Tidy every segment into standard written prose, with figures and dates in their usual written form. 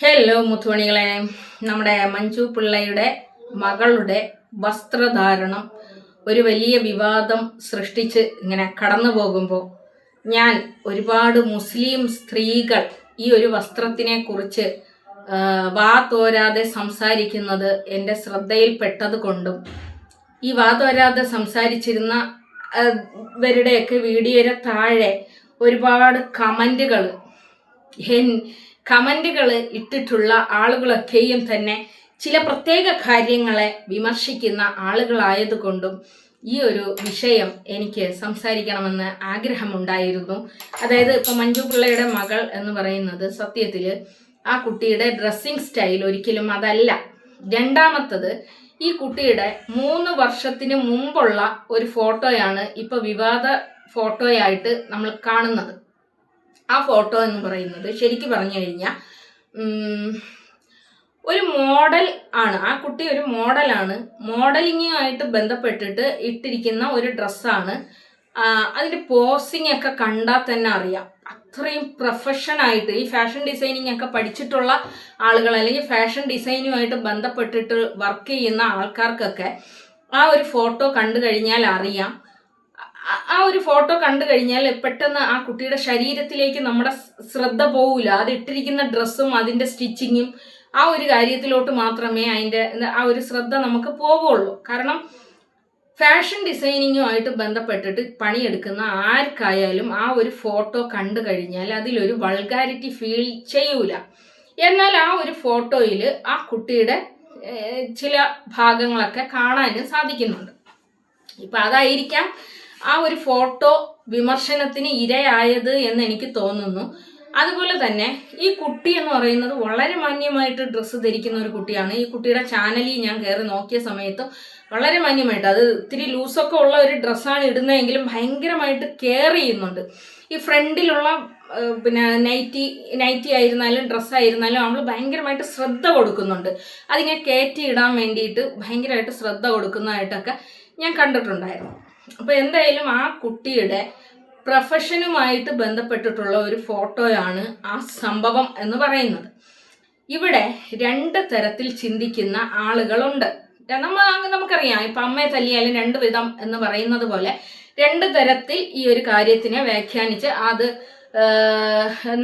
Hello മുത്തുമണികളെ, നമ്മുടെ മഞ്ജു പിള്ളയുടെ മകളുടെ വസ്ത്രധാരണം ഒരു വലിയ വിവാദം സൃഷ്ടിച്ച് ഇങ്ങനെ കടന്നു പോകുമ്പോൾ ഞാൻ ഒരുപാട് മുസ്ലിം സ്ത്രീകൾ ഈ ഒരു വസ്ത്രത്തിനെ കുറിച്ച് വാ തോരാതെ സംസാരിക്കുന്നത് എൻ്റെ ശ്രദ്ധയിൽപ്പെട്ടത് കൊണ്ടും ഈ വാ തോരാതെ സംസാരിച്ചിരുന്ന ഇവരുടെയൊക്കെ വീഡിയോയുടെ താഴെ ഒരുപാട് കമൻറ്റുകൾ ഇട്ടിട്ടുള്ള ആളുകളൊക്കെയും തന്നെ ചില പ്രത്യേക കാര്യങ്ങളെ വിമർശിക്കുന്ന ആളുകളായതുകൊണ്ടും ഈ ഒരു വിഷയം എനിക്ക് സംസാരിക്കണമെന്ന് ആഗ്രഹമുണ്ടായിരുന്നു. അതായത് ഇപ്പം മഞ്ജു പിള്ളയുടെ മകൾ എന്ന് പറയുന്നത് സത്യത്തിൽ ആ കുട്ടിയുടെ ഡ്രസ്സിങ് സ്റ്റൈൽ ഒരിക്കലും അതല്ല. രണ്ടാമത്തത്, ഈ കുട്ടിയുടെ 3 വർഷത്തിന് മുമ്പുള്ള ഒരു ഫോട്ടോയാണ് ഇപ്പോൾ വിവാദ ഫോട്ടോയായിട്ട് നമ്മൾ കാണുന്നത്. ആ ഫോട്ടോ എന്ന് പറയുന്നത് ശരിക്കും പറഞ്ഞു കഴിഞ്ഞാൽ ഒരു മോഡൽ ആണ്. ആ കുട്ടി ഒരു മോഡലാണ്. മോഡലിങ്ങുമായിട്ട് ബന്ധപ്പെട്ടിട്ട് ഇട്ടിരിക്കുന്ന ഒരു ഡ്രസ്സാണ്. അതിൻ്റെ പോസിങ് ഒക്കെ കണ്ടാൽ തന്നെ അറിയാം, അത്രയും പ്രൊഫഷനായിട്ട് ഈ ഫാഷൻ ഡിസൈനിങ് ഒക്കെ പഠിച്ചിട്ടുള്ള ആളുകൾ അല്ലെങ്കിൽ ഫാഷൻ ഡിസൈനുമായിട്ട് ബന്ധപ്പെട്ടിട്ട് വർക്ക് ചെയ്യുന്ന ആൾക്കാർക്കൊക്കെ ആ ഒരു ഫോട്ടോ കണ്ടു കഴിഞ്ഞാൽ അറിയാം. ആ ഒരു ഫോട്ടോ കണ്ടു കഴിഞ്ഞാൽ പെട്ടെന്ന് ആ കുട്ടിയുടെ ശരീരത്തിലേക്ക് നമ്മുടെ ശ്രദ്ധ പോവില്ല. അത് ഇട്ടിരിക്കുന്ന ഡ്രസ്സും അതിൻ്റെ സ്റ്റിച്ചിങ്ങും ആ ഒരു കാര്യത്തിലോട്ട് മാത്രമേ അതിൻ്റെ ആ ഒരു ശ്രദ്ധ നമുക്ക് പോവുള്ളൂ. കാരണം ഫാഷൻ ഡിസൈനിങ്ങുമായിട്ട് ബന്ധപ്പെട്ടിട്ട് പണിയെടുക്കുന്ന ആർക്കായാലും ആ ഒരു ഫോട്ടോ കണ്ടു കഴിഞ്ഞാൽ അതിലൊരു വൾഗാരിറ്റി ഫീൽ ചെയ്യൂല. എന്നാൽ ആ ഒരു ഫോട്ടോയിൽ ആ കുട്ടിയുടെ ചില ഭാഗങ്ങളൊക്കെ കാണാനും സാധിക്കുന്നുണ്ട്. ഇപ്പം അതായിരിക്കാം ആ ഒരു ഫോട്ടോ വിമർശനത്തിന് ഇരയായത് എന്ന് എനിക്ക് തോന്നുന്നു. അതുപോലെ തന്നെ ഈ കുട്ടി എന്ന് പറയുന്നത് വളരെ മാന്യമായിട്ട് ഡ്രസ്സ് ധരിക്കുന്ന ഒരു കുട്ടിയാണ്. ഈ കുട്ടിയുടെ ചാനലിൽ ഞാൻ കയറി നോക്കിയ സമയത്ത് വളരെ മാന്യമായിട്ട്, അത് ഇത്തിരി ലൂസൊക്കെ ഉള്ള ഒരു ഡ്രസ്സാണ് ഇടുന്നതെങ്കിലും ഭയങ്കരമായിട്ട് കെയർ ചെയ്യുന്നുണ്ട്. ഈ ഫ്രണ്ടിലുള്ള പിന്നെ നൈറ്റി ആയിരുന്നാലും ഡ്രസ്സായിരുന്നാലും നമ്മൾ ഭയങ്കരമായിട്ട് ശ്രദ്ധ കൊടുക്കുന്നുണ്ട്. അതിങ്ങനെ കയറ്റി ഇടാൻ വേണ്ടിയിട്ട് ഭയങ്കരമായിട്ട് ശ്രദ്ധ കൊടുക്കുന്നതായിട്ടൊക്കെ ഞാൻ കണ്ടിട്ടുണ്ടായിരുന്നു. അപ്പോൾ എന്തായാലും ആ കുട്ടിയുടെ പ്രൊഫഷനുമായിട്ട് ബന്ധപ്പെട്ടിട്ടുള്ള ഒരു ഫോട്ടോയാണ് ആ സംഭവം എന്ന് പറയുന്നത്. ഇവിടെ 2 തരത്തിൽ ചിന്തിക്കുന്ന ആളുകളുണ്ട്. നമുക്കറിയാം, ഇപ്പം അമ്മയെ തല്ലിയാലും 2 വിധം എന്ന് പറയുന്നത് പോലെ 2 തരത്തിൽ ഈ ഒരു കാര്യത്തിനെ വ്യാഖ്യാനിച്ച് അത്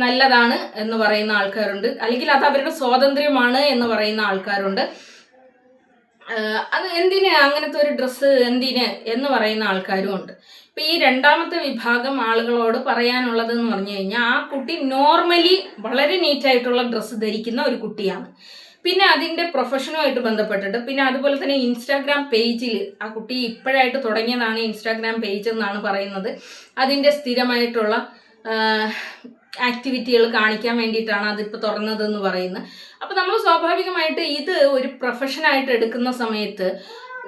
നല്ലതാണ് എന്ന് പറയുന്ന ആൾക്കാരുണ്ട്, അല്ലെങ്കിൽ അത് അവരുടെ സ്വാതന്ത്ര്യമാണ് എന്ന് പറയുന്ന ആൾക്കാരുണ്ട്. അത് എന്തിന് അങ്ങനത്തെ ഒരു ഡ്രസ്സ് എന്തിന് എന്ന് പറയുന്ന ആൾക്കാരും ഉണ്ട്. ഇപ്പം ഈ രണ്ടാമത്തെ വിഭാഗം ആളുകളോട് പറയാനുള്ളതെന്ന് പറഞ്ഞു കഴിഞ്ഞാൽ, ആ കുട്ടി നോർമലി വളരെ നീറ്റായിട്ടുള്ള ഡ്രസ്സ് ധരിക്കുന്ന ഒരു കുട്ടിയാണ്. പിന്നെ അതിൻ്റെ പ്രൊഫഷനുമായിട്ട് ബന്ധപ്പെട്ടിട്ട്, പിന്നെ അതുപോലെ തന്നെ ഇൻസ്റ്റാഗ്രാം പേജിൽ ആ കുട്ടി ഇപ്പോഴായിട്ട് തുടങ്ങിയതാണ് ഇൻസ്റ്റാഗ്രാം പേജ് എന്നാണ് പറയുന്നത്. അതിൻ്റെ സ്ഥിരമായിട്ടുള്ള ആക്ടിവിറ്റികൾ കാണിക്കാൻ വേണ്ടിയിട്ടാണ് അതിപ്പോൾ തുറന്നതെന്ന് പറയുന്നത്. അപ്പോൾ നമ്മൾ സ്വാഭാവികമായിട്ട് ഇത് ഒരു പ്രൊഫഷനായിട്ട് എടുക്കുന്ന സമയത്ത്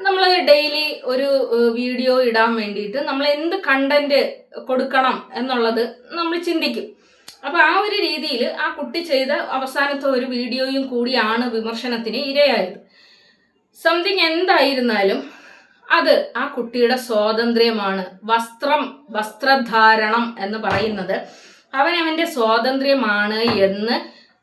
നമ്മൾ ഡെയിലി ഒരു വീഡിയോ ഇടാൻ വേണ്ടിയിട്ട് നമ്മൾ എന്ത് കണ്ടന്റ് കൊടുക്കണം എന്നുള്ളത് നമ്മൾ ചിന്തിക്കും. അപ്പോൾ ആ ഒരു രീതിയിൽ ആ കുട്ടി ചെയ്ത അവസാനത്തെ ഒരു വീഡിയോയും കൂടിയാണ് വിമർശനത്തിന് ഇരയായത്. സംതിങ് എന്തായിരുന്നാലും അത് ആ കുട്ടിയുടെ സ്വാതന്ത്ര്യമാണ്. വസ്ത്രധാരണം എന്ന് പറയുന്നത് അവനവൻ്റെ സ്വാതന്ത്ര്യമാണ് എന്ന്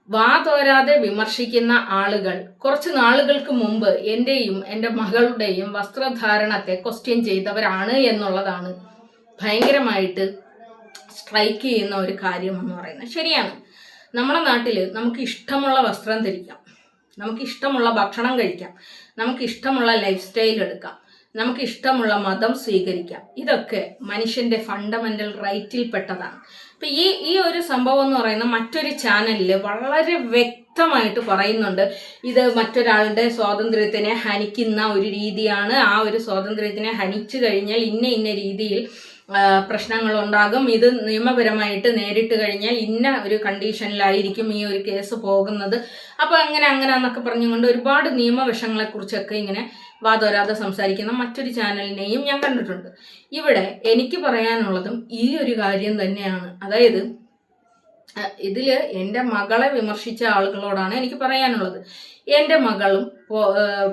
വാ തോരാതെ വിമർശിക്കുന്ന ആളുകൾ കുറച്ച് നാളുകൾക്ക് മുമ്പ് എൻ്റെയും എൻ്റെ മകളുടെയും വസ്ത്രധാരണത്തെ ക്വസ്റ്റ്യൻ ചെയ്തവരാണ് എന്നുള്ളതാണ് ഭയങ്കരമായിട്ട് സ്ട്രൈക്ക് ചെയ്യുന്ന ഒരു കാര്യം എന്ന് പറയുന്നത്. ശരിയാണ്, നമ്മുടെ നാട്ടിൽ നമുക്ക് ഇഷ്ടമുള്ള വസ്ത്രം ധരിക്കാം, നമുക്ക് ഇഷ്ടമുള്ള ഭക്ഷണം കഴിക്കാം, നമുക്ക് ഇഷ്ടമുള്ള ലൈഫ് സ്റ്റൈൽ എടുക്കാം, നമുക്ക് ഇഷ്ടമുള്ള മതം സ്വീകരിക്കാം. ഇതൊക്കെ മനുഷ്യൻ്റെ ഫണ്ടമെൻ്റൽ റൈറ്റിൽപ്പെട്ടതാണ്. അപ്പം ഈ ഒരു സംഭവം എന്ന് പറയുന്ന മറ്റൊരു ചാനലിൽ വളരെ വ്യക്തമായിട്ട് പറയുന്നുണ്ട്, ഇത് മറ്റൊരാളുടെ സ്വാതന്ത്ര്യത്തിനെ ഹനിക്കുന്ന ഒരു രീതിയാണ്. ആ ഒരു സ്വാതന്ത്ര്യത്തിനെ ഹനിച്ചു കഴിഞ്ഞാൽ ഇന്ന രീതിയിൽ പ്രശ്നങ്ങളുണ്ടാകും. ഇത് നിയമപരമായിട്ട് നേരിട്ട് കഴിഞ്ഞാൽ ഇന്ന ഒരു കണ്ടീഷനിലായിരിക്കും ഈ ഒരു കേസ് പോകുന്നത്. അപ്പോൾ അങ്ങനെ എന്നൊക്കെ പറഞ്ഞുകൊണ്ട് ഒരുപാട് നിയമവശങ്ങളെക്കുറിച്ചൊക്കെ ഇങ്ങനെ വാതോരാതെ സംസാരിക്കുന്ന മറ്റൊരു ചാനലിനെയും ഞാൻ കണ്ടിട്ടുണ്ട്. ഇവിടെ എനിക്ക് പറയാനുള്ളതും ഈ ഒരു കാര്യം തന്നെയാണ്. അതായത് ഇതിൽ എൻ്റെ മകളെ വിമർശിച്ച ആളുകളോടാണ് എനിക്ക് പറയാനുള്ളത്. എൻ്റെ മകളും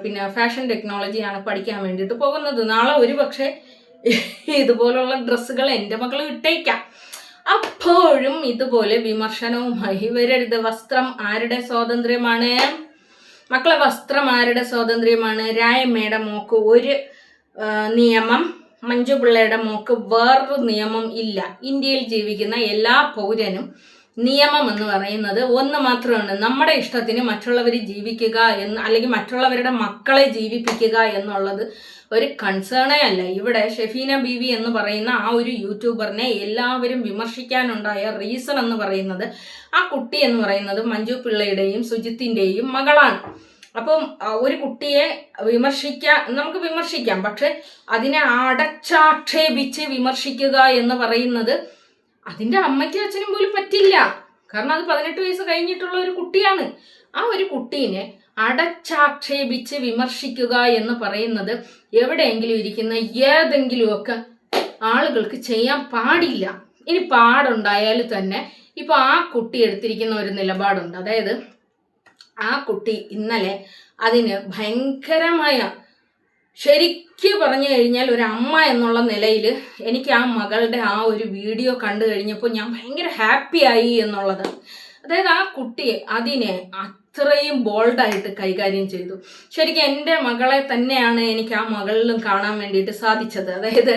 പിന്നെ ഫാഷൻ ടെക്നോളജിയാണ് പഠിക്കാൻ വേണ്ടിയിട്ട് പോകുന്നത്. നാളെ ഒരു പക്ഷേ ഇതുപോലുള്ള ഡ്രസ്സുകൾ എൻ്റെ മകൾ ഇട്ടേക്കാം. അപ്പോഴും ഇതുപോലെ വിമർശനവുമായി വരരുത്. വസ്ത്രം ആരുടെ സ്വാതന്ത്ര്യമാണ് മക്കളെ? വസ്ത്രം ആരുടെ സ്വാതന്ത്ര്യമാണ്? രായമ്മയുടെ മോക്ക് ഒരു നിയമം, മഞ്ജു പിള്ളയുടെ മോക്ക് വേറൊരു നിയമം ഇല്ല. ഇന്ത്യയിൽ ജീവിക്കുന്ന എല്ലാ പൗരനും നിയമം എന്ന് പറയുന്നത് ഒന്ന് മാത്രമാണ്, നമ്മുടെ ഇഷ്ടത്തിന് മറ്റുള്ളവർ ജീവിക്കുക എന്ന്, അല്ലെങ്കിൽ മറ്റുള്ളവരുടെ മക്കളെ ജീവിപ്പിക്കുക എന്നുള്ളത് ഒരു കൺസേണേ അല്ല. ഇവിടെ ഷെഫീന ബീവി എന്ന് പറയുന്ന ആ ഒരു യൂട്യൂബറിനെ എല്ലാവരും വിമർശിക്കാനുണ്ടായ റീസൺ എന്ന് പറയുന്നത്, ആ കുട്ടി എന്ന് പറയുന്നത് മഞ്ജു പിള്ളയുടെയും സുജിത്തിൻ്റെയും മകളാണ്. അപ്പം ഒരു കുട്ടിയെ നമുക്ക് വിമർശിക്കാം, പക്ഷെ അതിനെ അടച്ചാക്ഷേപിച്ച് വിമർശിക്കുക എന്ന് പറയുന്നത് അതിൻ്റെ അമ്മയ്ക്കും അച്ഛനും പോലും പറ്റില്ല. കാരണം അത് 18 വയസ്സ് കഴിഞ്ഞിട്ടുള്ള ഒരു കുട്ടിയാണ്. ആ ഒരു കുട്ടീനെ അടച്ചാക്ഷേപിച്ച് വിമർശിക്കുക എന്ന് പറയുന്നത് എവിടെയെങ്കിലും ഇരിക്കുന്ന ഏതെങ്കിലുമൊക്കെ ആളുകൾക്ക് ചെയ്യാൻ പാടില്ല. ഇനി പാടുണ്ടായാൽ തന്നെ ഇപ്പോൾ ആ കുട്ടി എടുത്തിരിക്കുന്ന ഒരു നിലപാടുണ്ട്. അതായത് ആ കുട്ടി ഇന്നലെ അതിന് ഭയങ്കരമായ, ശരിക്ക് പറഞ്ഞു കഴിഞ്ഞാൽ ഒരു അമ്മ എന്നുള്ള നിലയിൽ എനിക്ക് ആ മകളുടെ ആ ഒരു വീഡിയോ കണ്ടു കഴിഞ്ഞപ്പോൾ ഞാൻ ഭയങ്കര ഹാപ്പിയായി എന്നുള്ളതാണ്. അതായത് ആ കുട്ടി അതിനെ അത്രയും ബോൾഡായിട്ട് കൈകാര്യം ചെയ്തു. ശരിക്കും എൻ്റെ മകളെ തന്നെയാണ് എനിക്ക് ആ മകളിലും കാണാൻ വേണ്ടിയിട്ട് സാധിച്ചത്. അതായത്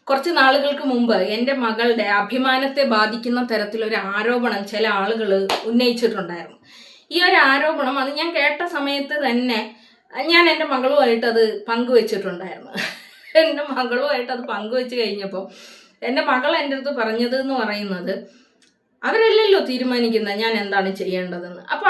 കുറച്ച് നാളുകൾക്ക് മുമ്പ് എൻ്റെ മകളുടെ അഭിമാനത്തെ ബാധിക്കുന്ന തരത്തിലൊരു ആരോപണം ചില ആളുകൾ ഉന്നയിച്ചിട്ടുണ്ടായിരുന്നു. ഈ ഒരു ആരോപണം അത് ഞാൻ കേട്ട സമയത്ത് തന്നെ ഞാൻ എൻ്റെ മകളുമായിട്ട് അത് പങ്കുവെച്ചിട്ടുണ്ടായിരുന്നു. എൻ്റെ മകളുമായിട്ട് അത് പങ്കുവെച്ച് കഴിഞ്ഞപ്പോൾ എൻ്റെ മകൾ എൻ്റെ അടുത്ത് പറഞ്ഞത് എന്ന് പറയുന്നത്, അവരല്ലല്ലോ തീരുമാനിക്കുന്നത് ഞാൻ എന്താണ് ചെയ്യേണ്ടതെന്ന്. അപ്പോൾ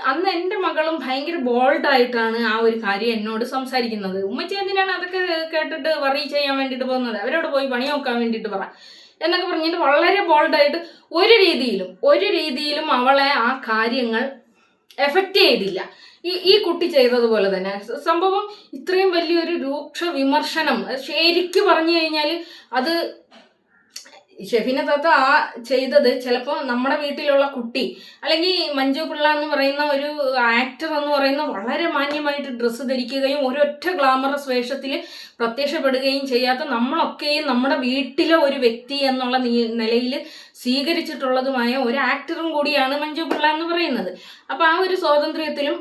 അന്ന് എൻ്റെ മകളും ഭയങ്കര ബോൾഡായിട്ടാണ് ആ ഒരു കാര്യം എന്നോട് സംസാരിക്കുന്നത്. ഉമ്മച്ചി എന്തിനാണ് അതൊക്കെ കേട്ടിട്ട് വറി ചെയ്യാൻ വേണ്ടിയിട്ട് പോകുന്നത്, അവരോട് പോയി പണി നോക്കാൻ വേണ്ടിയിട്ട് പറ എന്നൊക്കെ പറഞ്ഞിട്ട് വളരെ ബോൾഡായിട്ട് ഒരു രീതിയിലും അവളെ ആ കാര്യങ്ങൾ എഫക്റ്റ് ചെയ്തില്ല. ഈ കുട്ടി ചെയ്തതുപോലെ തന്നെ സംഭവം ഇത്രയും വലിയൊരു രൂക്ഷ വിമർശനം ശരിക്കും പറഞ്ഞു കഴിഞ്ഞാൽ അത് ഷെഫീന താത്ത ആ ചെയ്തത് ചിലപ്പോൾ നമ്മുടെ വീട്ടിലുള്ള കുട്ടി അല്ലെങ്കിൽ മഞ്ജു പിള്ള എന്ന് പറയുന്ന ഒരു ആക്ടർ എന്ന് പറയുന്ന വളരെ മാന്യമായിട്ട് ഡ്രസ്സ് ധരിക്കുകയും ഒരൊറ്റ ഗ്ലാമറസ് വേഷത്തിൽ പ്രത്യക്ഷപ്പെടുകയും ചെയ്യാത്ത നമ്മളൊക്കെയും നമ്മുടെ വീട്ടിലെ ഒരു വ്യക്തി എന്നുള്ള നിലയിൽ സ്വീകരിച്ചിട്ടുള്ളതുമായ ഒരു ആക്ടറും കൂടിയാണ് മഞ്ജു പിള്ള എന്ന് പറയുന്നത്. അപ്പോൾ ആ ഒരു സ്വാതന്ത്ര്യത്തിലും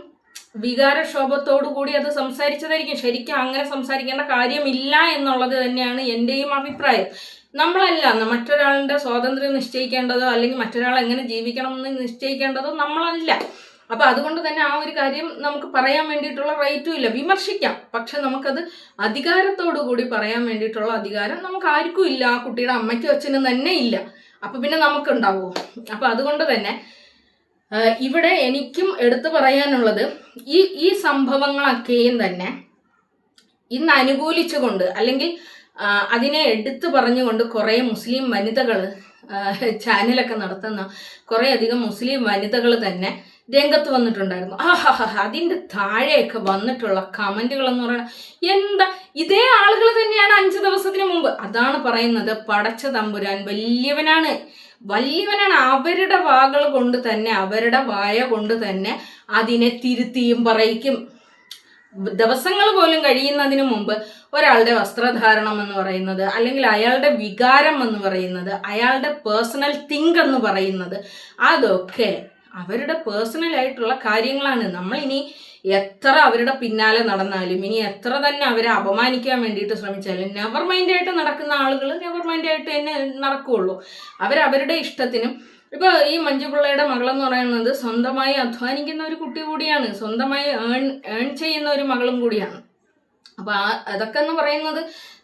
വികാരക്ഷോഭത്തോടു കൂടി അത് സംസാരിച്ചതായിരിക്കും. ശരിക്കും അങ്ങനെ സംസാരിക്കേണ്ട കാര്യമില്ല എന്നുള്ളത് തന്നെയാണ് എൻ്റെയും അഭിപ്രായം. നമ്മളല്ല മറ്റൊരാളുടെ സ്വാതന്ത്ര്യം നിശ്ചയിക്കേണ്ടതോ അല്ലെങ്കിൽ മറ്റൊരാൾ എങ്ങനെ ജീവിക്കണം എന്ന് നിശ്ചയിക്കേണ്ടതോ നമ്മളല്ല. അപ്പം അതുകൊണ്ട് തന്നെ ആ ഒരു കാര്യം നമുക്ക് പറയാൻ വേണ്ടിയിട്ടുള്ള റൈറ്റും ഇല്ല. വിമർശിക്കാം, പക്ഷെ നമുക്കത് അധികാരത്തോടു കൂടി പറയാൻ വേണ്ടിയിട്ടുള്ള അധികാരം നമുക്ക് ആർക്കും ഇല്ല. ആ കുട്ടിയുടെ അമ്മയ്ക്കും അച്ഛനും തന്നെ ഇല്ല. അപ്പം പിന്നെ നമുക്കുണ്ടാവുമോ? അപ്പം അതുകൊണ്ട് തന്നെ ഇവിടെ എനിക്കും എടുത്തു പറയാനുള്ളത് ഈ സംഭവങ്ങളൊക്കെയും തന്നെ ഇന്ന് അനുകൂലിച്ചുകൊണ്ട് അല്ലെങ്കിൽ അതിനെ എടുത്തു പറഞ്ഞുകൊണ്ട് കുറേ മുസ്ലിം വനിതകൾ ചാനലൊക്കെ നടത്തുന്ന കുറേയധികം മുസ്ലിം വനിതകൾ തന്നെ രംഗത്ത് വന്നിട്ടുണ്ടായിരുന്നു. അതിൻ്റെ താഴെയൊക്കെ വന്നിട്ടുള്ള കമൻറ്റുകൾ എന്ന് പറയുന്നത് എന്താ, ഇതേ ആളുകൾ തന്നെയാണ് 5 ദിവസത്തിന് മുമ്പ്. അതാണ് പറയുന്നത്, പടച്ച തമ്പുരാൻ വലിയവനാണ്. അവരുടെ വാകൾ കൊണ്ട് തന്നെ, അവരുടെ വായ കൊണ്ട് തന്നെ അതിനെ തിരുത്തിയും പറയിക്കും. ദിവസങ്ങൾ പോലും കഴിയുന്നതിന് മുമ്പ് ഒരാളുടെ വസ്ത്രധാരണം എന്ന് പറയുന്നത്, അല്ലെങ്കിൽ അയാളുടെ വികാരം എന്ന് പറയുന്നത്, അയാളുടെ പേഴ്സണൽ തിങ്ക് എന്ന് പറയുന്നത്, അതൊക്കെ അവരുടെ പേഴ്സണൽ ആയിട്ടുള്ള കാര്യങ്ങളാണ്. നമ്മളിനി എത്ര അവരുടെ പിന്നാലെ നടന്നാലും, ഇനി എത്ര തന്നെ അവരെ അപമാനിക്കാൻ വേണ്ടിയിട്ട് ശ്രമിച്ചാലും, നെവർ മൈൻഡായിട്ട് നടക്കുന്ന ആളുകൾ നെവർ മൈൻഡായിട്ട് തന്നെ നടക്കുകയുള്ളൂ. അവരവരുടെ ഇഷ്ടത്തിനും. ഇപ്പോൾ ഈ മഞ്ജു പിള്ളയുടെ മകളെന്ന് പറയുന്നത് സ്വന്തമായി അധ്വാനിക്കുന്ന ഒരു കുട്ടി കൂടിയാണ്, സ്വന്തമായി ഏൺ ചെയ്യുന്ന ഒരു മകളും കൂടിയാണ്. അപ്പോൾ അതൊക്കെ എന്ന് പറയുന്നത്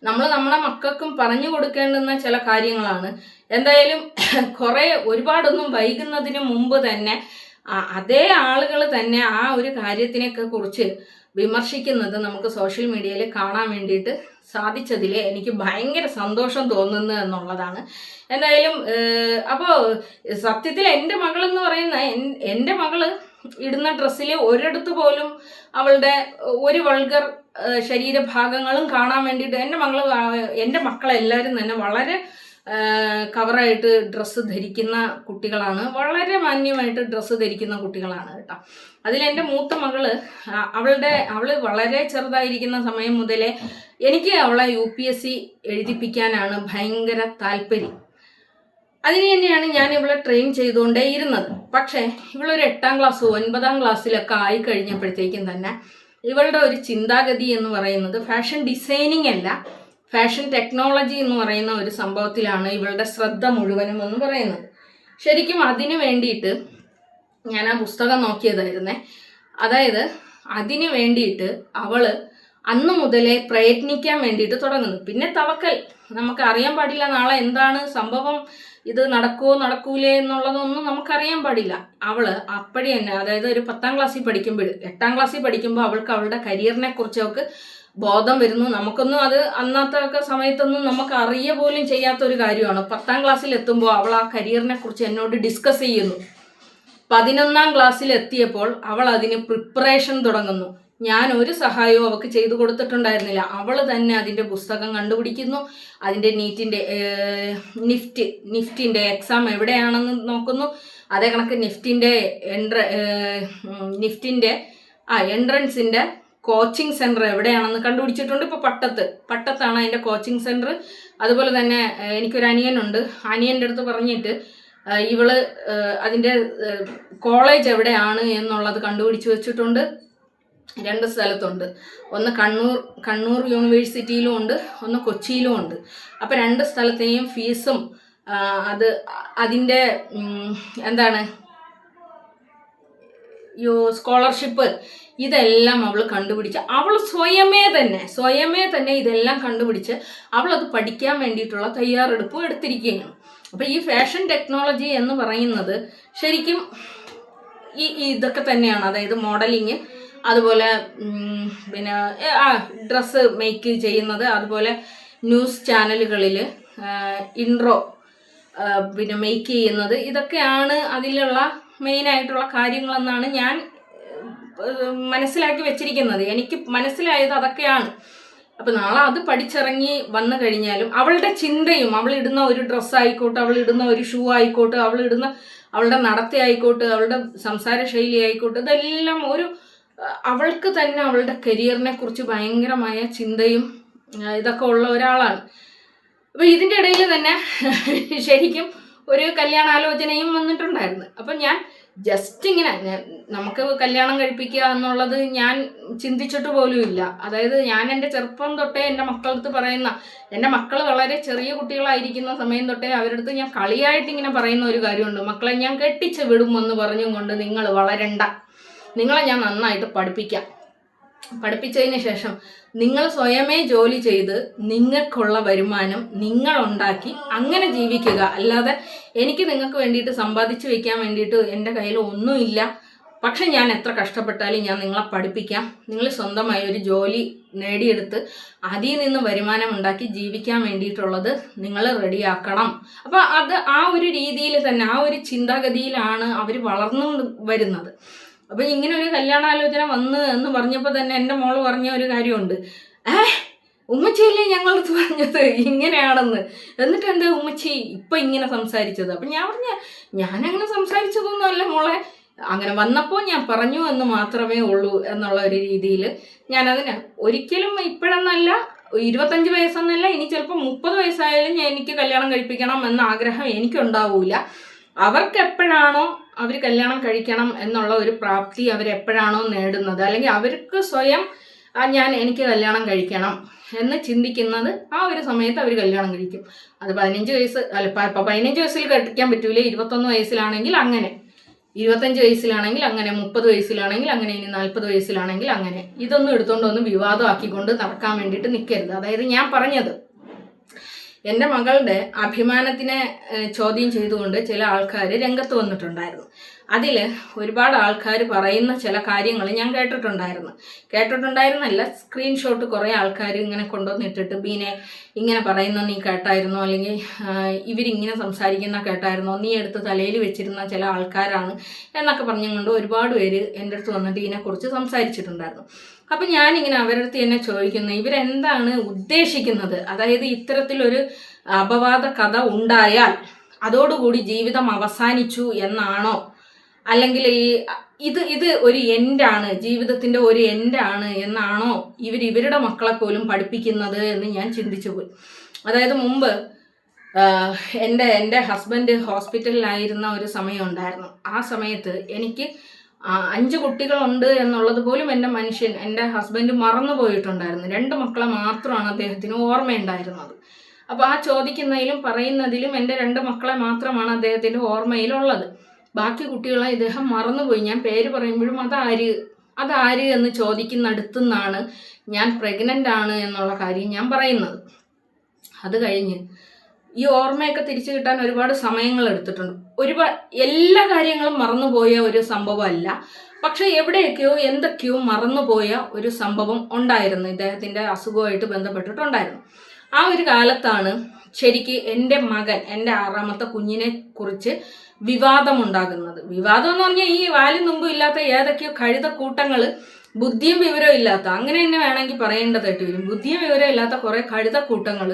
നമ്മൾ നമ്മുടെ മക്കൾക്കും പറഞ്ഞു കൊടുക്കേണ്ടുന്ന ചില കാര്യങ്ങളാണ്. എന്തായാലും ഒരുപാടൊന്നും വൈകുന്നതിന് മുമ്പ് തന്നെ അതേ ആളുകൾ തന്നെ ആ ഒരു കാര്യത്തിനൊക്കെ കുറിച്ച് വിമർശിക്കുന്നത് നമുക്ക് സോഷ്യൽ മീഡിയയിൽ കാണാൻ വേണ്ടിയിട്ട് സാധിച്ചതിൽ എനിക്ക് ഭയങ്കര സന്തോഷം തോന്നുന്നു എന്നുള്ളതാണ്. എന്തായാലും അപ്പോൾ സത്യത്തിൽ എൻ്റെ മകളെന്ന് പറയുന്ന എൻ്റെ മകള് ഇടുന്ന ഡ്രസ്സിൽ ഒരിടത്ത് പോലും അവളുടെ ഒരു വൾഗർ ശരീരഭാഗങ്ങളും കാണാൻ വേണ്ടിയിട്ട് എൻ്റെ മക്കളെല്ലാവരും തന്നെ വളരെ കവറായിട്ട് ഡ്രസ്സ് ധരിക്കുന്ന കുട്ടികളാണ്, വളരെ മാന്യമായിട്ട് ഡ്രസ്സ് ധരിക്കുന്ന കുട്ടികളാണ് കേട്ടോ. അതിലെൻ്റെ മൂത്ത മകള് അവൾ വളരെ ചെറുതായിരിക്കുന്ന സമയം മുതലേ എനിക്ക് അവളെ UPSC എഴുതിപ്പിക്കാനാണ് ഭയങ്കര താല്പര്യം. അതിന് തന്നെയാണ് ഞാൻ ഇവളെ ട്രെയിൻ ചെയ്തുകൊണ്ടേ ഇരുന്നത്. പക്ഷേ ഇവളൊരു 8ാം ക്ലാസ് 9ാം ക്ലാസ്സിലൊക്കെ ആയി കഴിഞ്ഞപ്പോഴത്തേക്കും തന്നെ ഇവളുടെ ഒരു ചിന്താഗതി എന്ന് പറയുന്നത് ഫാഷൻ ഡിസൈനിങ് അല്ല, ഫാഷൻ ടെക്നോളജി എന്ന് പറയുന്ന ഒരു സംഭവത്തിലാണ് ഇവളുടെ ശ്രദ്ധ മുഴുവനും എന്ന് പറയുന്നത്. ശരിക്കും അതിന് വേണ്ടിയിട്ട് ഞാൻ ആ പുസ്തകം നോക്കിയതായിരുന്നേ. അതായത് അതിന് വേണ്ടിയിട്ട് അവള് അന്ന് മുതലേ പ്രയത്നിക്കാൻ വേണ്ടിയിട്ട് തുടങ്ങുന്നു. പിന്നെ തവക്കൽ, നമുക്ക് അറിയാൻ പാടില്ല നാളെ എന്താണ് സംഭവം, ഇത് നടക്കുമോ നടക്കൂലേ എന്നുള്ളതൊന്നും നമുക്കറിയാൻ പാടില്ല. അവള് അപ്പടി തന്നെ, അതായത് ഒരു 10ാം ക്ലാസ്സിൽ പഠിക്കുമ്പോൾ 8ാം ക്ലാസ്സിൽ പഠിക്കുമ്പോൾ അവൾക്ക് അവളുടെ കരിയറിനെ കുറിച്ച് അവൾക്ക് ബോധം വരുന്നു. നമുക്കൊന്നും അത് അന്നത്തെ സമയത്തൊന്നും നമുക്ക് അറിയ പോലും ചെയ്യാത്തൊരു കാര്യമാണ്. 10ാം ക്ലാസ്സിൽ എത്തുമ്പോൾ അവൾ ആ കരിയറിനെ കുറിച്ച് എന്നോട് ഡിസ്കസ് ചെയ്യുന്നു. 11ാം ക്ലാസ്സിൽ എത്തിയപ്പോൾ അവൾ അതിന് പ്രിപ്പറേഷൻ തുടങ്ങുന്നു. ഞാൻ ഒരു സഹായവും അവൾക്ക് ചെയ്തു കൊടുത്തിട്ടുണ്ടായിരുന്നില്ല. അവൾ തന്നെ അതിൻ്റെ പുസ്തകം കണ്ടുപിടിക്കുന്നു, അതിൻ്റെ നിഫ്റ്റിൻ്റെ എക്സാം എവിടെയാണെന്ന് നോക്കുന്നു. അതേ കണക്ക് നിഫ്റ്റിൻ്റെ എൻട്രൻസിൻ്റെ കോച്ചിങ് സെൻറ്റർ എവിടെയാണെന്ന് കണ്ടുപിടിച്ചിട്ടുണ്ട്. ഇപ്പോൾ പട്ടത്താണ് അതിൻ്റെ കോച്ചിങ് സെൻറ്റർ. അതുപോലെ തന്നെ എനിക്കൊരു അനിയനുണ്ട്, അനിയൻ്റെ അടുത്ത് പറഞ്ഞിട്ട് ഇവള് അതിൻ്റെ കോളേജ് എവിടെയാണ് എന്നുള്ളത് കണ്ടുപിടിച്ച് വെച്ചിട്ടുണ്ട്. 2 സ്ഥലത്തുണ്ട്. ഒന്ന് കണ്ണൂർ യൂണിവേഴ്സിറ്റിയിലും ഉണ്ട്, ഒന്ന് കൊച്ചിയിലും ഉണ്ട്. അപ്പം 2 സ്ഥലത്തെയും ഫീസും അതിൻ്റെ സ്കോളർഷിപ്പ് ഇതെല്ലാം അവൾ കണ്ടുപിടിച്ച്, അവൾ സ്വയമേ തന്നെ ഇതെല്ലാം കണ്ടുപിടിച്ച് അവളത് പഠിക്കാൻ വേണ്ടിയിട്ടുള്ള തയ്യാറെടുപ്പും എടുത്തിരിക്കുകയാണ്. അപ്പോൾ ഈ ഫാഷൻ ടെക്നോളജി എന്ന് പറയുന്നത് ശരിക്കും ഇതൊക്കെ തന്നെയാണ്. അതായത് മോഡലിങ്, അതുപോലെ പിന്നെ ഡ്രസ്സ് മേക്ക് ചെയ്യുന്നത്, അതുപോലെ ന്യൂസ് ചാനലുകളിൽ ഇൻട്രോ പിന്നെ മേക്ക് ചെയ്യുന്നത്, ഇതൊക്കെയാണ് അതിലുള്ള മെയിനായിട്ടുള്ള കാര്യങ്ങളെന്നാണ് ഞാൻ മനസ്സിലാക്കി വെച്ചിരിക്കുന്നത്. എനിക്ക് മനസ്സിലായത് അതൊക്കെയാണ്. അപ്പം നാളെ അത് പഠിച്ചിറങ്ങി വന്നു കഴിഞ്ഞാലും അവളുടെ ചിന്തയും, അവളിടുന്ന ഒരു ഡ്രസ്സായിക്കോട്ടെ, അവളിടുന്ന ഒരു ഷൂ ആയിക്കോട്ടെ, അവളുടെ നടത്ത ആയിക്കോട്ടെ, അവളുടെ സംസാര ശൈലി ആയിക്കോട്ടെ, ഇതെല്ലാം അവൾക്ക് തന്നെ അവളുടെ കരിയറിനെ കുറിച്ച് ഭയങ്കരമായ ചിന്തയും ഇതൊക്കെ ഉള്ള ഒരാളാണ്. അപ്പോൾ ഇതിൻ്റെ ഇടയിൽ തന്നെ ശരിക്കും ഒരു കല്യാണാലോചനയും വന്നിട്ടുണ്ടായിരുന്നു. അപ്പം ഞാൻ ജസ്റ്റ് ഇങ്ങനെ നമുക്ക് കല്യാണം കഴിപ്പിക്കുക എന്നുള്ളത് ഞാൻ ചിന്തിച്ചിട്ട് പോലും ഇല്ല. അതായത് ഞാൻ എൻ്റെ ചെറുപ്പം തൊട്ടേ എൻ്റെ മക്കളടുത്ത് പറയുന്ന, എൻ്റെ മക്കൾ വളരെ ചെറിയ കുട്ടികളായിരിക്കുന്ന സമയം തൊട്ടേ അവരടുത്ത് ഞാൻ കളിയായിട്ട് ഇങ്ങനെ പറയുന്ന ഒരു കാര്യമുണ്ട്. മക്കളെ ഞാൻ കെട്ടിച്ച് വിടുമെന്ന് പറഞ്ഞും കൊണ്ട് നിങ്ങൾ വളരണ്ട, നിങ്ങളെ ഞാൻ നന്നായിട്ട് പഠിപ്പിച്ചതിന് ശേഷം നിങ്ങൾ സ്വയമേ ജോലി ചെയ്ത് നിങ്ങൾക്കുള്ള വരുമാനം നിങ്ങളുണ്ടാക്കി അങ്ങനെ ജീവിക്കുക. അല്ലാതെ എനിക്ക് നിങ്ങൾക്ക് വേണ്ടിയിട്ട് സമ്പാദിച്ച് വയ്ക്കാൻ വേണ്ടിയിട്ട് എൻ്റെ കയ്യിൽ ഒന്നുമില്ല. പക്ഷെ ഞാൻ എത്ര കഷ്ടപ്പെട്ടാലും ഞാൻ നിങ്ങളെ പഠിപ്പിക്കാം. നിങ്ങൾ സ്വന്തമായി ഒരു ജോലി നേടിയെടുത്ത് അതിൽ നിന്ന് വരുമാനം ഉണ്ടാക്കി ജീവിക്കാൻ വേണ്ടിയിട്ടുള്ളത് നിങ്ങൾ റെഡിയാക്കണം. അപ്പോൾ അത് ആ ഒരു രീതിയിൽ തന്നെ, ആ ഒരു ചിന്താഗതിയിലാണ് അവർ വളർന്നു വരുന്നത്. അപ്പം ഇങ്ങനെ ഒരു കല്യാണാലോചന വന്ന് എന്ന് പറഞ്ഞപ്പോൾ തന്നെ എൻ്റെ മോള് പറഞ്ഞ ഒരു കാര്യമുണ്ട്, ഉമ്മച്ചിയല്ലേ ഞങ്ങളടുത്ത് പറഞ്ഞത് ഇങ്ങനെയാണെന്ന്, എന്നിട്ട് എൻ്റെ ഉമ്മച്ചി ഇപ്പം ഇങ്ങനെ സംസാരിച്ചത്. അപ്പം ഞാൻ ഞാനങ്ങനെ സംസാരിച്ചതൊന്നുമല്ല മോളെ, അങ്ങനെ വന്നപ്പോൾ ഞാൻ പറഞ്ഞു എന്ന് മാത്രമേ ഉള്ളൂ എന്നുള്ള ഒരു രീതിയിൽ ഞാനതിന് ഒരിക്കലും ഇപ്പോഴെന്നല്ല, 25 വയസ്സെന്നല്ല, ഇനി ചിലപ്പോൾ 30 വയസ്സായാലും എനിക്ക് കല്യാണം കഴിപ്പിക്കണം എന്ന ആഗ്രഹം എനിക്കുണ്ടാവില്ല. അവർക്ക് എപ്പോഴാണോ അവർ കല്യാണം കഴിക്കണം എന്നുള്ള ഒരു പ്രാപ്തി അവരെപ്പോഴാണോ നേടുന്നത്, അല്ലെങ്കിൽ അവർക്ക് സ്വയം എനിക്ക് കല്യാണം കഴിക്കണം എന്ന് ചിന്തിക്കുന്നത്, ആ ഒരു സമയത്ത് അവർ കല്യാണം കഴിക്കും. അത് 15 വയസ്സ് അല്ല, ഇപ്പം 15 വയസ്സിൽ കഴിക്കാൻ പറ്റൂലേ, 21 വയസ്സിലാണെങ്കിൽ അങ്ങനെ, 25 വയസ്സിലാണെങ്കിൽ അങ്ങനെ, 30 വയസ്സിലാണെങ്കിൽ അങ്ങനെ, ഇനി 40 വയസ്സിലാണെങ്കിൽ അങ്ങനെ. ഇതൊന്നും എടുത്തുകൊണ്ടൊന്നും വിവാദമാക്കിക്കൊണ്ട് നടക്കാൻ വേണ്ടിയിട്ട് നിൽക്കരുത്. അതായത് ഞാൻ പറഞ്ഞത്, എൻ്റെ മകളുടെ അഭിമാനത്തിനെ ചോദ്യം ചെയ്തുകൊണ്ട് ചില ആൾക്കാർ രംഗത്ത് വന്നിട്ടുണ്ടായിരുന്നു. അതിൽ ഒരുപാട് ആൾക്കാർ പറയുന്ന ചില കാര്യങ്ങൾ ഞാൻ കേട്ടിട്ടുണ്ടായിരുന്നല്ല, സ്ക്രീൻഷോട്ട് കുറേ ആൾക്കാർ ഇങ്ങനെ കൊണ്ടുവന്നിട്ടിട്ട്, ബീനെ ഇങ്ങനെ പറയുന്ന നീ കേട്ടായിരുന്നോ, അല്ലെങ്കിൽ ഇവരിങ്ങനെ സംസാരിക്കുന്ന കേട്ടായിരുന്നോ, നീ എടുത്ത് തലയിൽ വെച്ചിരുന്ന ചില ആൾക്കാരാണ് എന്നൊക്കെ പറഞ്ഞുകൊണ്ട് ഒരുപാട് പേര് എൻ്റെ അടുത്ത് വന്നിട്ട് ഇതിനെക്കുറിച്ച് സംസാരിച്ചിട്ടുണ്ടായിരുന്നു. അപ്പം ഞാനിങ്ങനെ അവരുടെ അടുത്ത് തന്നെ ചോദിക്കുന്നു, ഇവരെന്താണ് ഉദ്ദേശിക്കുന്നത്? അതായത് ഇത്തരത്തിലൊരു അപവാദ കഥ ഉണ്ടായാൽ അതോടുകൂടി ജീവിതം അവസാനിച്ചു എന്നാണോ, അല്ലെങ്കിൽ ഇത് ഒരു എൻഡാണ്, ജീവിതത്തിൻ്റെ ഒരു എൻഡാണ് എന്നാണോ ഇവരുടെ മക്കളെ പോലും പഠിപ്പിക്കുന്നത് എന്ന് ഞാൻ ചിന്തിച്ചു പോയി. അതായത് മുമ്പ് എൻ്റെ ഹസ്ബൻഡ് ഹോസ്പിറ്റലിലായിരുന്ന ഒരു സമയം ഉണ്ടായിരുന്നു. ആ സമയത്ത് എനിക്ക് 5 കുട്ടികളുണ്ട് എന്നുള്ളത് പോലും എൻ്റെ ഹസ്ബൻഡ് മറന്നു പോയിട്ടുണ്ടായിരുന്നു. 2 മക്കളെ മാത്രമാണ് അദ്ദേഹത്തിന് ഓർമ്മയുണ്ടായിരുന്നത്. അപ്പോൾ ആ ചോദിക്കുന്നതിലും പറയുന്നതിലും എൻ്റെ 2 മക്കളെ മാത്രമാണ് അദ്ദേഹത്തിൻ്റെ ഓർമ്മയിലുള്ളത്. ബാക്കി കുട്ടികളെ ഇദ്ദേഹം മറന്നുപോയി. ഞാൻ പേര് പറയുമ്പോഴും അതാര് എന്ന് ചോദിക്കുന്നിടത്തുനിന്നാണ് ഞാൻ പ്രഗ്നൻ്റ് ആണ് എന്നുള്ള കാര്യം ഞാൻ പറയുന്നത്. അത് കഴിഞ്ഞ് ഈ ഓർമ്മയൊക്കെ തിരിച്ചു കിട്ടാൻ ഒരുപാട് സമയങ്ങൾ എടുത്തിട്ടുണ്ട്. എല്ലാ കാര്യങ്ങളും മറന്നുപോയ ഒരു സംഭവമല്ല, പക്ഷെ എവിടെയൊക്കെയോ എന്തൊക്കെയോ മറന്നുപോയ ഒരു സംഭവം ഉണ്ടായിരുന്നു. ഇദ്ദേഹത്തിൻ്റെ അസുഖമായിട്ട് ബന്ധപ്പെട്ടിട്ടുണ്ടായിരുന്നു. ആ ഒരു കാലത്താണ് ശരിക്ക് എൻ്റെ മകൻ, എൻ്റെ 6ാമത്തെ കുഞ്ഞിനെ കുറിച്ച് വിവാദമുണ്ടാകുന്നത്. വിവാദം എന്ന് പറഞ്ഞാൽ ഈ വാലും തുമ്പും ഇല്ലാത്ത ഏതൊക്കെയോ കഴുതക്കൂട്ടങ്ങൾ, ബുദ്ധിയും വിവരവും ഇല്ലാത്ത, അങ്ങനെ തന്നെ വേണമെങ്കിൽ പറയേണ്ടതായിട്ട് വരും, ബുദ്ധിയും വിവരം ഇല്ലാത്ത കുറേ കഴുതക്കൂട്ടങ്ങൾ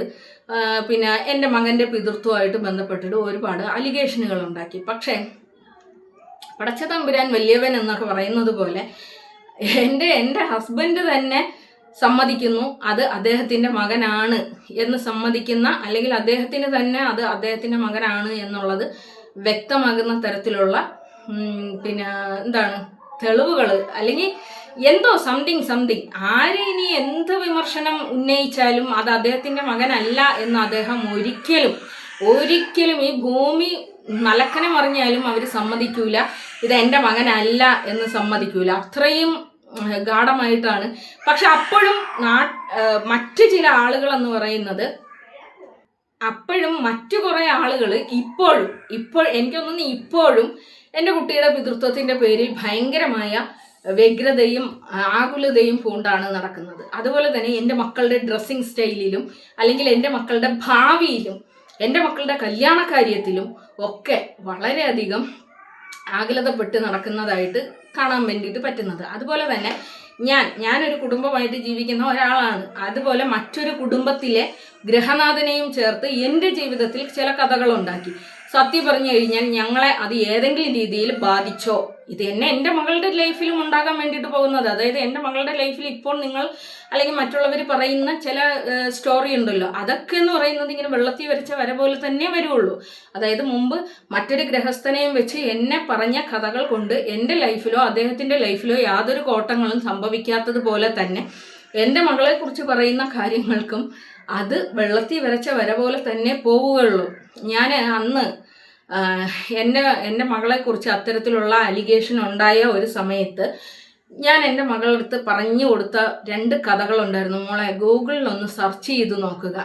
പിന്നെ എൻ്റെ മകൻ്റെ പിതൃത്വമായിട്ട് ബന്ധപ്പെട്ടിട്ട് ഒരുപാട് അലിഗേഷനുകൾ ഉണ്ടാക്കി. പക്ഷേ പടച്ച തമ്പുരാൻ വലിയവൻ എന്നൊക്കെ പറയുന്നത് പോലെ എൻ്റെ ഹസ്ബൻഡ് തന്നെ സമ്മതിക്കുന്നു അത് അദ്ദേഹത്തിൻ്റെ മകനാണ് എന്ന് സമ്മതിക്കുന്ന, അല്ലെങ്കിൽ അദ്ദേഹത്തിന് തന്നെ അത് അദ്ദേഹത്തിൻ്റെ മകനാണ് എന്നുള്ളത് വ്യക്തമാകുന്ന തരത്തിലുള്ള പിന്നെ എന്താണ് തെളിവുകൾ, അല്ലെങ്കിൽ എന്തോ സംതിങ് ആര് ഇനി എന്ത് വിമർശനം ഉന്നയിച്ചാലും അത് അദ്ദേഹത്തിൻ്റെ മകനല്ല എന്ന് അദ്ദേഹം ഒരിക്കലും ഈ ഭൂമി മലക്കനെ മറിഞ്ഞാലും അവർ സമ്മതിക്കൂല, ഇത് എൻ്റെ മകനല്ല എന്ന് സമ്മതിക്കൂല. അത്രയും ഗാഢമായിട്ടാണ്. പക്ഷെ അപ്പോഴും മറ്റു ചില ആളുകൾ എന്ന് പറയുന്നത്, അപ്പോഴും മറ്റു കുറേ ആളുകൾ ഇപ്പോൾ എനിക്ക് തോന്നുന്നു ഇപ്പോഴും എൻ്റെ കുട്ടിയുടെ പിതൃത്വത്തിൻ്റെ പേരിൽ ഭയങ്കരമായ വ്യഗ്രതയും ആകുലതയും പൂണ്ടാണ് നടക്കുന്നത്. അതുപോലെ തന്നെ എൻ്റെ മക്കളുടെ ഡ്രസ്സിങ് സ്റ്റൈലിലും, അല്ലെങ്കിൽ എൻ്റെ മക്കളുടെ ഭാവിയിലും, എൻ്റെ മക്കളുടെ കല്യാണ കാര്യത്തിലും ഒക്കെ വളരെയധികം ആകുലതപ്പെട്ട് നടക്കുന്നതായിട്ട് കാണാൻ വേണ്ടിയിട്ട് പറ്റുന്നത്. അതുപോലെ തന്നെ ഞാനൊരു കുടുംബമായിട്ട് ജീവിക്കുന്ന ഒരാളാണ്. അതുപോലെ മറ്റൊരു കുടുംബത്തിലെ ഗ്രഹനാഥനെയും ചേർത്ത് എൻ്റെ ജീവിതത്തിൽ ചില കഥകളുണ്ടാക്കി. സത്യം പറഞ്ഞു കഴിഞ്ഞാൽ ഞങ്ങളെ അത് ഏതെങ്കിലും രീതിയിൽ ബാധിച്ചോ, ഇത് തന്നെ എൻ്റെ മകളുടെ ലൈഫിലും ഉണ്ടാകാൻ വേണ്ടിയിട്ട് പോകുന്നത്. അതായത് എൻ്റെ മകളുടെ ലൈഫിൽ ഇപ്പോൾ നിങ്ങൾ അല്ലെങ്കിൽ മറ്റുള്ളവർ പറയുന്ന ചില സ്റ്റോറി ഉണ്ടല്ലോ, അതൊക്കെ എന്ന് പറയുന്നത് ഇങ്ങനെ വെള്ളത്തിൽ വരച്ച വര പോലെ തന്നെ വരുള്ളൂ. അതായത് മുമ്പ് മറ്റൊരു ഗ്രഹസ്ഥനെയും വെച്ച് എന്നെ പറഞ്ഞ കഥകൾ കൊണ്ട് എൻ്റെ ലൈഫിലോ അദ്ദേഹത്തിൻ്റെ ലൈഫിലോ യാതൊരു കോട്ടങ്ങളും സംഭവിക്കാത്തത് പോലെ തന്നെ എൻ്റെ മകളെക്കുറിച്ച് പറയുന്ന കാര്യങ്ങൾക്കും അത് വെള്ളത്തിൽ വരച്ച വര പോലെ തന്നെ പോവുകയുള്ളൂ. ഞാൻ അന്ന് എൻ്റെ മകളെക്കുറിച്ച് അത്തരത്തിലുള്ള അലിഗേഷൻ ഉണ്ടായ ഒരു സമയത്ത് ഞാൻ എൻ്റെ മകളുടെ അടുത്ത് പറഞ്ഞു കൊടുത്ത 2 കഥകളുണ്ടായിരുന്നു. മോളെ ഗൂഗിളിലൊന്ന് സെർച്ച് ചെയ്ത് നോക്കുക,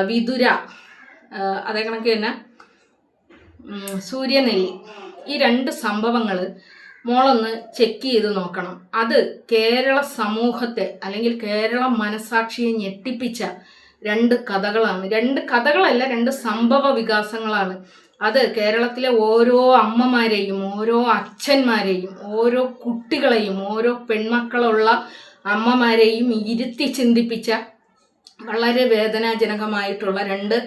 വിതുര, അതേ കണക്ക് തന്നെ സൂര്യനെല്ലി, ഈ 2 സംഭവങ്ങൾ മോളൊന്ന് ചെക്ക് ചെയ്ത് നോക്കണം. അത് കേരള സമൂഹത്തെ അല്ലെങ്കിൽ കേരള മനസാക്ഷിയെ ഞെട്ടിപ്പിച്ച 2 കഥകളാണ്. 2 കഥകളല്ല, 2 സംഭവ വികാസങ്ങളാണ്. അത് കേരളത്തിലെ ഓരോ അമ്മമാരെയും, ഓരോ അച്ഛന്മാരെയും, ഓരോ കുട്ടികളെയും, ഓരോ പെൺമക്കളുള്ള അമ്മമാരെയും ഇരുത്തി ചിന്തിപ്പിച്ച വളരെ വേദനാജനകമായിട്ടുള്ള 2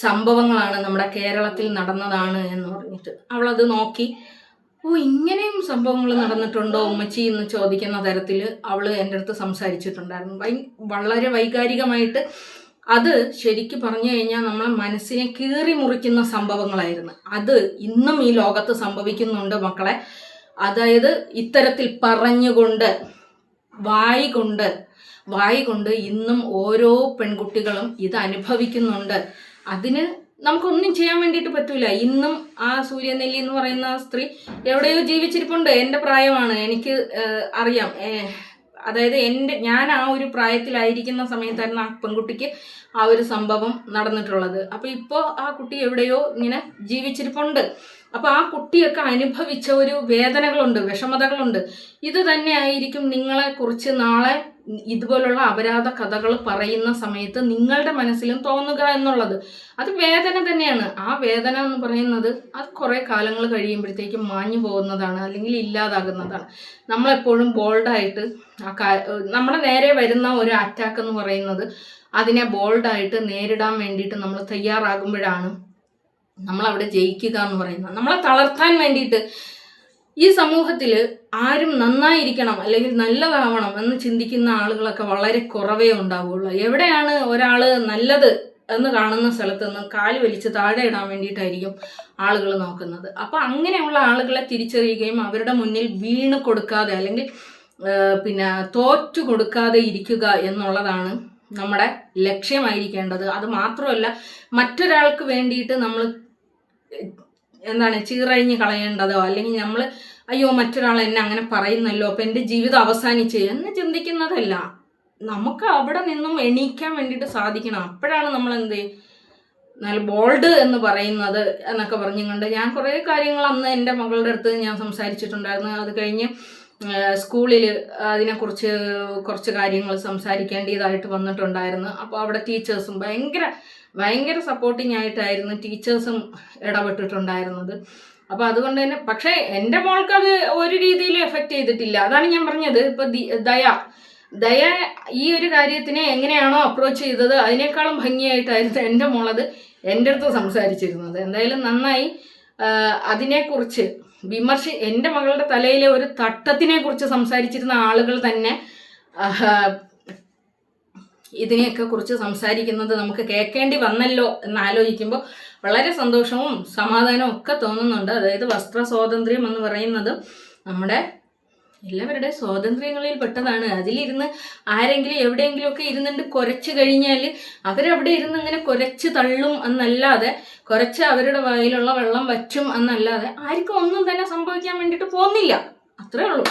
സംഭവങ്ങളാണ് നമ്മുടെ കേരളത്തിൽ നടന്നതാണ് എന്ന് പറഞ്ഞിട്ട് അവളത് നോക്കി, ഇങ്ങനെയും സംഭവങ്ങൾ നടന്നിട്ടുണ്ടോ ഉമ്മച്ചി എന്ന് ചോദിക്കുന്ന തരത്തിൽ അവൾ എൻ്റെ അടുത്ത് സംസാരിച്ചിട്ടുണ്ടായിരുന്നു. വളരെ വൈകാരികമായിട്ട്. അത് ശരിക്കും പറഞ്ഞു കഴിഞ്ഞാൽ നമ്മളെ മനസ്സിനെ കീറി മുറിക്കുന്ന സംഭവങ്ങളായിരുന്നു. അത് ഇന്നും ഈ ലോകത്ത് സംഭവിക്കുന്നുണ്ട് മക്കളെ. അതായത് ഇത്തരത്തിൽ പറഞ്ഞുകൊണ്ട് വായി കൊണ്ട് ഇന്നും ഓരോ പെൺകുട്ടികളും ഇത് അനുഭവിക്കുന്നുണ്ട്. അതിന് നമുക്കൊന്നും ചെയ്യാൻ വേണ്ടിയിട്ട് പറ്റൂല. ഇന്നും ആ സൂര്യനെല്ലി എന്ന് പറയുന്ന സ്ത്രീ എവിടെയോ ജീവിച്ചിരിപ്പുണ്ട്. എൻ്റെ പ്രായമാണ്, എനിക്ക് അറിയാം. അതായത് ഞാൻ ആ ഒരു പ്രായത്തിലായിരിക്കുന്ന സമയത്തായിരുന്നു ആ പെൺകുട്ടിക്ക് ആ ഒരു സംഭവം നടന്നിട്ടുള്ളത്. അപ്പോൾ ഇപ്പോൾ ആ കുട്ടി എവിടെയോ ഇങ്ങനെ ജീവിച്ചിരിപ്പുണ്ട്. അപ്പോൾ ആ കുട്ടിയൊക്കെ അനുഭവിച്ച ഒരു വേദനകളുണ്ട്, വിഷമതകളുണ്ട്. ഇത് തന്നെ ആയിരിക്കും നിങ്ങളെക്കുറിച്ച് നാളെ ഇതുപോലുള്ള അപരാധ കഥകൾ പറയുന്ന സമയത്ത് നിങ്ങളുടെ മനസ്സിലും തോന്നുക എന്നുള്ളത്. അത് വേദന തന്നെയാണ്. ആ വേദന എന്ന് പറയുന്നത് അത് കുറേ കാലങ്ങൾ കഴിയുമ്പോഴത്തേക്കും മാഞ്ഞു പോകുന്നതാണ്, അല്ലെങ്കിൽ ഇല്ലാതാകുന്നതാണ്. നമ്മളെപ്പോഴും ബോൾഡായിട്ട് നമ്മുടെ നേരെ വരുന്ന ഒരു അറ്റാക്ക് എന്ന് പറയുന്നത് അതിനെ ബോൾഡായിട്ട് നേരിടാൻ വേണ്ടിയിട്ട് നമ്മൾ തയ്യാറാകുമ്പോഴാണ് നമ്മളവിടെ ജയിക്കുക എന്ന് പറയുന്നത്. നമ്മളെ തളർത്താൻ വേണ്ടിയിട്ട് ഈ സമൂഹത്തിൽ ആരും നന്നായിരിക്കണം അല്ലെങ്കിൽ നല്ലതാവണം എന്ന് ചിന്തിക്കുന്ന ആളുകളൊക്കെ വളരെ കുറവേ ഉണ്ടാവുള്ളൂ. എവിടെയാണ് ഒരാൾ നല്ലത് എന്ന് കാണുന്ന സ്ഥലത്ത് നിന്ന് കാല് വലിച്ച് താഴെ ഇടാൻ വേണ്ടിയിട്ടായിരിക്കും ആളുകൾ നോക്കുന്നത്. അപ്പോൾ അങ്ങനെയുള്ള ആളുകളെ തിരിച്ചറിയുകയും അവരുടെ മുന്നിൽ വീണ് കൊടുക്കാതെ അല്ലെങ്കിൽ പിന്നെ തോറ്റു കൊടുക്കാതെ ഇരിക്കുക എന്നുള്ളതാണ് നമ്മുടെ ലക്ഷ്യമായിരിക്കേണ്ടത്. അത് മാത്രമല്ല, മറ്റൊരാൾക്ക് വേണ്ടിയിട്ട് നമ്മൾ ചീറഴിഞ്ഞ് കളയേണ്ടതോ അല്ലെങ്കിൽ നമ്മൾ അയ്യോ മറ്റൊരാൾ എന്നെ അങ്ങനെ പറയുന്നല്ലോ അപ്പം എൻ്റെ ജീവിതം അവസാനിച്ച് എന്ന് ചിന്തിക്കുന്നതല്ല. നമുക്ക് അവിടെ നിന്നും എണീക്കാൻ വേണ്ടിയിട്ട് സാധിക്കണം. അപ്പോഴാണ് നമ്മൾ നല്ല ബോൾഡ് എന്ന് പറയുന്നത് എന്നൊക്കെ പറഞ്ഞുകൊണ്ട് ഞാൻ കുറേ കാര്യങ്ങൾ അന്ന് എൻ്റെ മകളുടെ അടുത്ത് ഞാൻ സംസാരിച്ചിട്ടുണ്ടായിരുന്നു. അത് കഴിഞ്ഞ് സ്കൂളിൽ അതിനെക്കുറിച്ച് കുറച്ച് കാര്യങ്ങൾ സംസാരിക്കേണ്ടതായിട്ട് വന്നിട്ടുണ്ടായിരുന്നു. അപ്പോൾ അവിടെ ടീച്ചേഴ്സും ഭയങ്കര സപ്പോർട്ടിങ് ആയിട്ടായിരുന്നു ടീച്ചേഴ്സും ഇടപെട്ടിട്ടുണ്ടായിരുന്നത്. അപ്പോൾ അതുകൊണ്ട് തന്നെ പക്ഷേ എൻ്റെ മോൾക്ക് അത് ഒരു രീതിയിലും എഫക്റ്റ് ചെയ്തിട്ടില്ല. അതാണ് ഞാൻ പറഞ്ഞത്. ഇപ്പോൾ ദയ ഈ ഒരു കാര്യത്തിനെ എങ്ങനെയാണോ അപ്രോച്ച് ചെയ്തത് അതിനേക്കാളും ഭംഗിയായിട്ടായിരുന്നു എൻ്റെ മോളത് എൻ്റെ അടുത്ത് സംസാരിച്ചിരുന്നത്. എന്തായാലും നന്നായി. അതിനെക്കുറിച്ച് എൻ്റെ മകളുടെ തലയിലെ ഒരു തട്ടത്തിനെ കുറിച്ച് സംസാരിച്ചിരുന്ന ആളുകൾ തന്നെ ഇതിനെയൊക്കെ കുറിച്ച് സംസാരിക്കുന്നത് നമുക്ക് കേൾക്കേണ്ടി വന്നല്ലോ എന്നാലോചിക്കുമ്പോൾ വളരെ സന്തോഷവും സമാധാനവും ഒക്കെ തോന്നുന്നുണ്ട്. അതായത് വസ്ത്ര സ്വാതന്ത്ര്യം എന്ന് പറയുന്നത് നമ്മുടെ എല്ലാവരുടെയും സ്വാതന്ത്ര്യങ്ങളിൽ പെട്ടതാണ്. അതിലിരുന്ന് ആരെങ്കിലും എവിടെയെങ്കിലുമൊക്കെ ഇരുന്നുകൊണ്ട് കുരച്ച് കഴിഞ്ഞാൽ അവരവിടെ ഇരുന്ന് ഇങ്ങനെ കുരച്ച് തള്ളും എന്നല്ലാതെ, കുരച്ച് അവരുടെ വായിലുള്ള വെള്ളം വറ്റും എന്നല്ലാതെ ആർക്കും ഒന്നും തന്നെ സംഭവിക്കാൻ വേണ്ടിയിട്ട് പോകുന്നില്ല. അത്രേ ഉള്ളൂ.